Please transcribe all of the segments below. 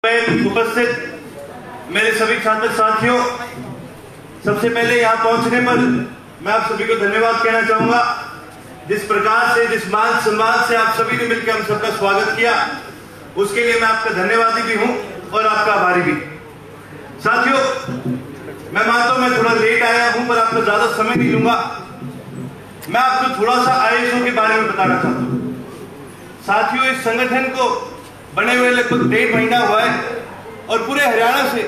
उपस्थित मेरे सभी छात्र साथियों, सबसे पहले यहाँ पहुंचने पर मैं आप सभी को धन्यवाद कहना चाहूंगा। जिस प्रकार से, जिस मान सम्मान से आप सभी ने मिलकर हम सबका स्वागत किया, उसके लिए मैं आपका धन्यवादी भी हूं और आपका आभारी भी। साथियों, मैं मानता हूं मैं थोड़ा लेट आया हूं, पर आपको ज्यादा समय नहीं लूंगा। मैं आपको थोड़ा सा आईएसओ के बारे में बताना चाहता हूं। साथियों, इस संगठन को बने हुए लगभग 1.5 महीना हुआ है और पूरे हरियाणा से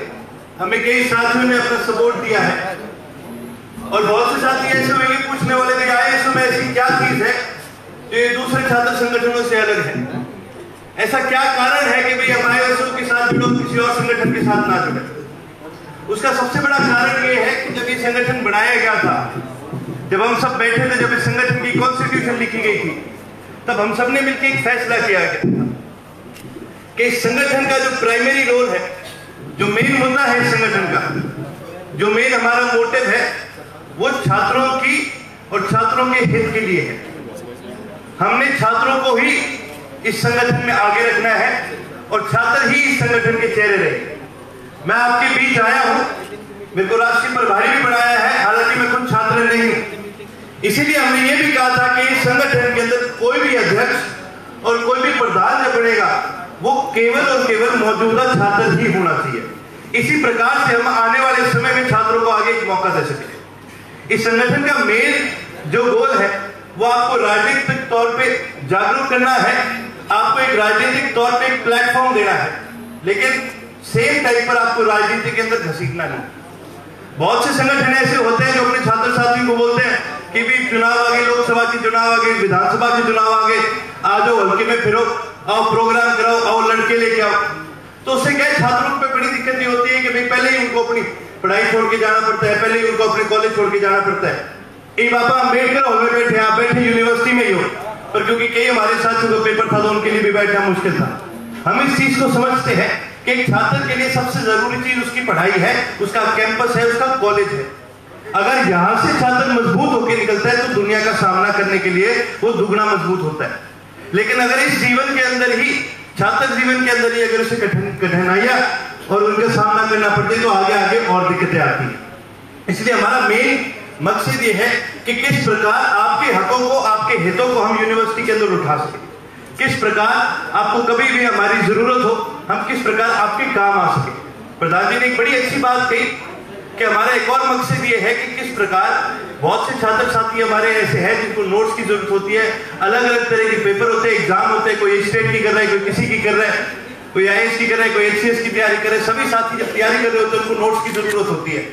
हमें कई साथियों ने अपना सपोर्ट दिया है। और बहुत से साथी ऐसे होंगे पूछने वाले कि आईएसओ में ऐसी क्या चीज है जो ये दूसरे छात्र संगठनों से अलग है। ऐसा क्या कारण है कि भाई हम आईएसओ के साथ जुड़ो, किसी और संगठन के साथ ना जुड़े। उसका सबसे बड़ा कारण ये है कि जब ये संगठन बनाया गया था, जब हम सब बैठे थे, जब इस संगठन की कॉन्स्टिट्यूशन लिखी गई थी, तब हम सब ने मिलकर एक फैसला किया गया था कि इस संगठन का जो प्राइमरी रोल है, जो मेन मुद्दा है इस संगठन का, जो मेन हमारा मोटिव है, वो छात्रों की और छात्रों के हित के लिए है। हमने छात्रों को ही इस संगठन में आगे रखना है और छात्र ही इस संगठन के चेहरे रहे। मैं आपके बीच आया हूं, मेरे को राष्ट्रीय प्रभारी भी बनाया है, हालांकि मैं खुद छात्र नहीं हूं। इसीलिए हमने ये भी कहा था कि इस संगठन के अंदर कोई भी अध्यक्ष और कोई भी प्रधान जो बनेगा, वो केवल और केवल मौजूदा छात्र ही होना चाहिए। इसी प्रकार से हम आने वाले समय में छात्रों को आगे एक मौका दे सकें। इस संगठन का मेन जो गोल है, वो आपको राजनीतिक तौर पे जागरूक करना है, आपको एक राजनीतिक तौर पे एक प्लेटफॉर्म देना है, लेकिन सेम टाइम पर आपको राजनीति के अंदर घसीटना नहीं। बहुत से संगठन ऐसे होते हैं जो अपने छात्र साथियों को बोलते हैं कि भी चुनाव आगे, लोकसभा के चुनाव आगे, विधानसभा के चुनाव आगे, आ जाओ हल्के में फिरो, आओ प्रोग्राम कराओ, आओ लड़के लेके आओ। तो उससे क्या छात्रों पे बड़ी दिक्कत ये होती है कि भाई पहले ही उनको अपनी पढ़ाई छोड़ के जाना पड़ता है, पहले ही उनको अपने कॉलेज छोड़ के जाना पड़ता है। एक बाबा अम्बेडकर हॉल में बैठे, आप बैठे यूनिवर्सिटी में ही हो, पर क्योंकि कई हमारे साथियों का पेपर था तो उनके लिए भी बैठना मुश्किल था। हम इस चीज को समझते हैं कि एक छात्र के लिए सबसे जरूरी चीज उसकी पढ़ाई है, उसका कैंपस है, उसका कॉलेज है। अगर यहां से छात्र मजबूत होकर निकलता है तो दुनिया का सामना करने के लिए वो दुगना मजबूत होता है। लेकिन अगर इस जीवन के अंदर ही, छात्र जीवन के अंदर ही अगर उसे कठिनाइयां और उनका सामना करना पड़ता है तो आगे आगे और दिक्कतें आती हैं। इसलिए हमारा मेन मकसद ये है कि किस प्रकार आपके हकों को, आपके हितों को हम यूनिवर्सिटी के अंदर उठा सकें, किस प्रकार आपको कभी भी हमारी जरूरत हो, हम किस प्रकार आपके काम आ सके। प्रधान जी ने एक बड़ी अच्छी बात कही कि हमारा एक और मकसद ये है कि किस प्रकार बहुत से छात्र साथी हमारे ऐसे हैं जिनको नोट्स की जरूरत होती है, अलग अलग तरह के पेपर होते हैं, एग्जाम होते हैं, कोई स्टेट की कर रहा है, कोई किसी की कर रहा है, कोई आईएएस की कर रहा है, कोई एचसीएस की तैयारी कर रहे हैं। सभी साथी जब तैयारी कर रहे होते हैं उनको नोट्स की जरूरत होती है।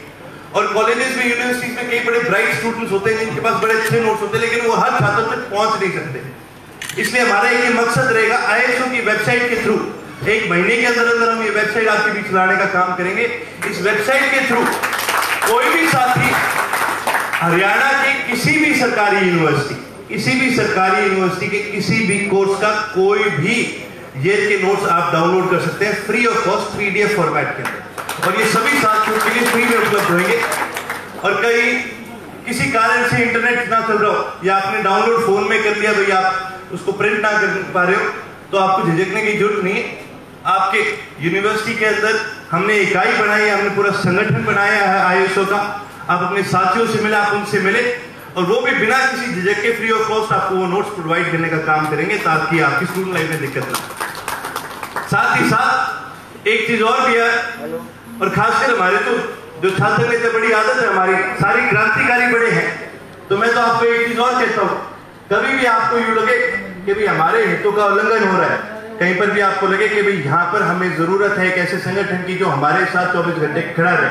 और कॉलेजेस में, यूनिवर्सिटीज में कई बड़े ब्राइट स्टूडेंट्स होते हैं जिनके पास बड़े अच्छे नोट्स होते हैं, लेकिन वो हर छात्र तक पहुंच नहीं सकते। इसलिए हमारा ये मकसद रहेगा, आईएसओ की वेबसाइट के थ्रू 1 महीने के अंदर अंदर हम ये वेबसाइट आपके बीच लाने का काम करेंगे। इस वेबसाइट के थ्रू कोई भी साथी हरियाणा के किसी भी सरकारी यूनिवर्सिटी, किसी भी सरकारी यूनिवर्सिटी के किसी भी कोर्स का कोई भी ईयर के नोट्स आप डाउनलोड कर सकते हैं free of cost PDF format के अंदर, और ये सभी साथियों के लिए फ्री में उपलब्ध होंगे। और कई किसी कारण से इंटरनेट ना चल रहा हो या आपने डाउनलोड फोन में कर लिया, भाई आप उसको प्रिंट ना कर पा रहे हो, तो आपको झिझकने की जरूरत नहीं है। आपके यूनिवर्सिटी के अंदर हमने इकाई बनाई है, हमने पूरा संगठन बनाया है आईएसओ का। आप अपने साथियों से मिले, आप उनसे मिले, और वो भी बिना किसी झिझक के फ्री ऑफ कॉस्ट आपको वो नोट्स प्रोवाइड करने का काम करेंगे ताकि आपकी स्टूडेंट लाइफ में दिक्कत ना। साथ ही साथ एक चीज और भी है, और खासकर हमारे तो जो छात्र नेता, बड़ी आदत है हमारी, सारी क्रांतिकारी बड़े हैं, तो मैं तो आपको एक चीज और कहता हूं, कभी भी आपको यूं लगे कि भाई हमारे हितों का उल्लंघन हो रहा है, कहीं पर भी आपको लगे कि भाई यहाँ पर हमें जरूरत है एक ऐसे संगठन की जो हमारे साथ 24 घंटे खड़ा रहे,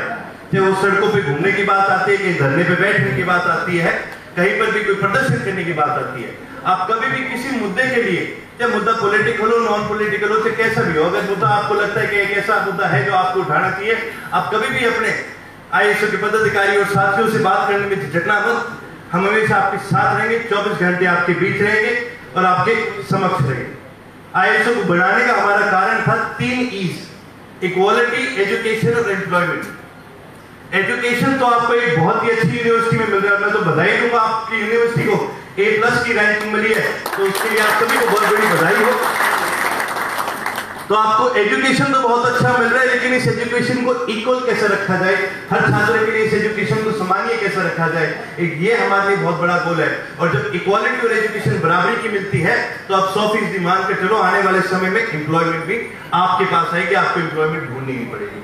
चाहे वो सड़कों पे घूमने की बात आती है, कहीं धरने पे बैठने की बात आती है, कहीं पर भी कोई प्रदर्शन करने की बात आती है, आप कभी भी किसी मुद्दे के लिए, चाहे मुद्दा पॉलिटिकल हो, नॉन पॉलिटिकल हो, चाहे कैसा भी हो, अगर मुद्दा आपको लगता है कि एक ऐसा मुद्दा है जो आपको उठाना चाहिए, आप कभी भी अपने आईएसओ के पदाधिकारी और साथियों से बात करने में झिझकना मत। हम हमेशा आपके साथ रहेंगे, 24 घंटे आपके बीच रहेंगे और आपके समक्ष रहेंगे। आईएसओ को बनाने का हमारा कारण था 3 E's: इक्वालिटी, एजुकेशन और एम्प्लॉयमेंट। एजुकेशन तो आपको एक बहुत ही अच्छी यूनिवर्सिटी में मिल रहा है, मैं तो बधाई दूंगा आपकी यूनिवर्सिटी को, A+ की रैंकिंग मिली है, तो उसके लिए आप सभी को बहुत बड़ी बधाई हो। तो आपको एजुकेशन तो बहुत अच्छा लेकिन इस एजुकेशन को इक्वल कैसे रखा जाए, हर छात्र के लिए इस एजुकेशन को सम्मानीय कैसे रखा जाए, ये हमारे लिए बहुत बड़ा गोल है। और जब इक्वालिटी और एजुकेशन बराबरी की मिलती है तो आप 100% मान के चलो आने वाले समय में एम्प्लॉयमेंट भी आपके पास आएगी, आपको एम्प्लॉयमेंट ढूंढनी नहीं पड़ेगी।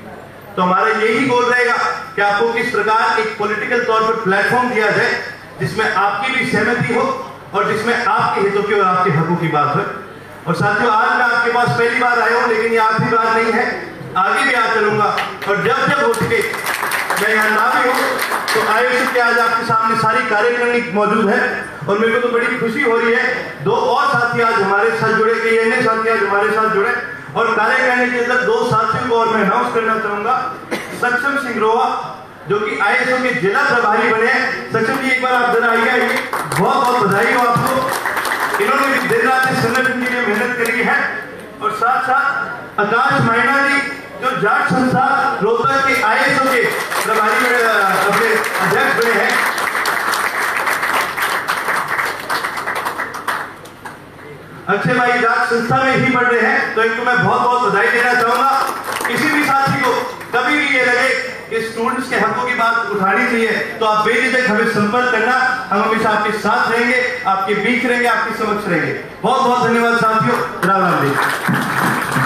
तो हमारा यही गोल रहेगा कि आपको किस प्रकार एक पॉलिटिकल तौर पर प्लेटफॉर्म दिया जाए जिसमें आपकी भी सहमति हो और जिसमें आपके हितों की और आपके हकों की बात हो। और साथियों, आज मैं आपके पास पहली बार आया हूं, लेकिन ये आखिरी बार नहीं है, आगे भी आ चलूंगा। और जब जब हो सके मैं यहाँ ना भी हूँ तो आयोजक के आज आपके सामने सारी कार्यकारिणी मौजूद है और मेरे को तो बड़ी खुशी हो रही है। 2 और साथी आज हमारे साथ जुड़े, कई अन्य साथी आज हमारे साथ जुड़े और कार्यकारिणी के अंदर 2 साथियों को और मैं अनाउंस करना चाहूंगा। सक्षम सिंह रोहा जो कि आईएसओ के जिला प्रभारी बने हैं। सक्षम जी, एक बार आप जरा आइए। बहुत बहुत बधाई हो आपको, इन्होंने भी दिन रात इस संगठन के लिए मेहनत करी है। और साथ साथ आकाश माइना जी जो जाट संस्था रोहतक के आईएसओ के प्रभारी अपने अध्यक्ष बने हैं। अक्षय भाई जाट संस्था में ही पढ़ रहे हैं, तो इनको मैं बहुत बहुत बधाई देना चाहूंगा। किसी भी साथी को कभी भी ये लगे कि स्टूडेंट्स के हकों की बात उठानी चाहिए तो आप बेझिझक हमें संपर्क करना, हम हमेशा आपके साथ रहेंगे, आपके बीच रहेंगे, आपके समक्ष रहेंगे। बहुत बहुत धन्यवाद साथियों। राम राम जी।